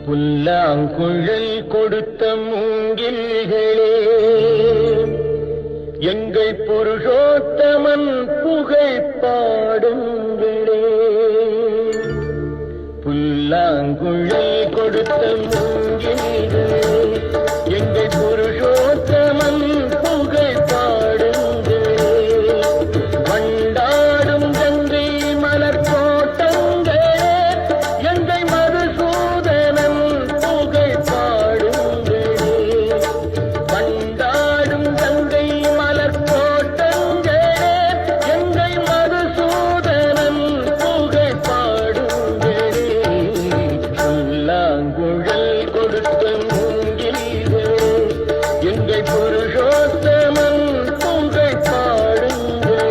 புல்லாங்குழல் கொடுத்த மூங்கில்களே, எங்கள் புருஷோத்தமன் புகழ் பாடுங்களே. புல்லாங்குழல் கொடுத்த மூங்கில்களே, எங்கள் புருஷோத்தமன் புகழ் பாடுங்களே. வண்டாடும் கங்கை மலர் தோட்டங்களே, எங்கள் மதுசூதனன் புகழ் பாடுங்களே. வண்டாடும் கங்கை மலர் தோட்டங்களே, எங்கள் மதுசூதனன் புகழ் பாடுங்களே. புல்லாங்குழல் கொடுத்த மூங்கில்களே, எங்கள் புருஷோத்தமன் புகழ் பாடுங்களே.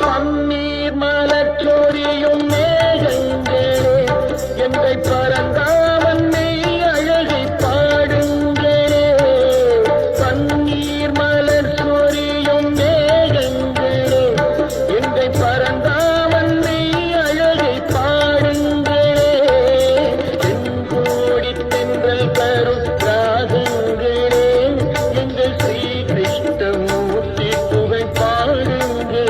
பன்னீர் மலர் சொரியும் மேகங்களே, எங்கள் பரந்தாமன் மெய் அழகை பாடுங்களே. பன்னீர் மலர் சொரியும் மேகங்களே, எங்கள் பரந்தாமன் மெய் அழகை பாடுங்களே. தென்கோடி தென்றல் தரும் ராகங்களே, எங்கள் ஸ்ரீ கிருஷ்ணமூர்த்தி புகழ் பாடுங்களே.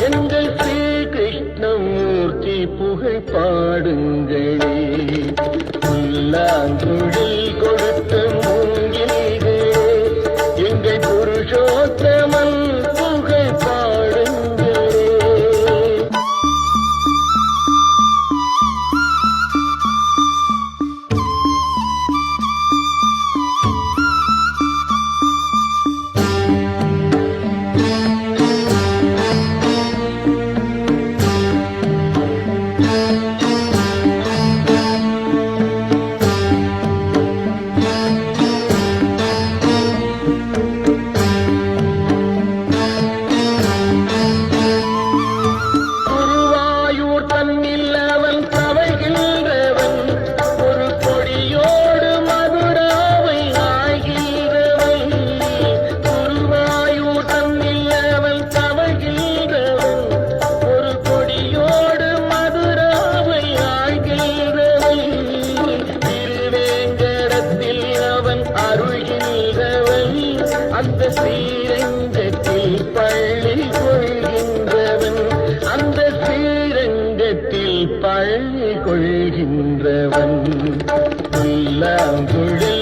எங்கள் ஸ்ரீ கிருஷ்ணமூர்த்தி புகழ் பாடுங்களே. புல்லாங்குழல் கொடுத்த மூங்கில்களே, எங்கள் புருஷோத்தமன் புகழ் பாடுங்களே. குருவாயூர் தன்னில் அவன் தவழ்கின்றவன், ஒரு கொடியோடு மதுராவை ஆகின்றவன். குருவாயூர் தன்னில் அவன் தவழ்கின்றவன், ஒரு கொடியோடு மதுராவை ஆகின்றவன். திருவேங்கடத்தில் அவன் அருள்கின்றவன், அந்த ஸ்ரீரங்கத்தில் பள்ளி கொள்கின்றவன். அந்த ஸ்ரீரங்கத்தில் பள்ளி கொள்கின்றவன். புல்லாங்குழல்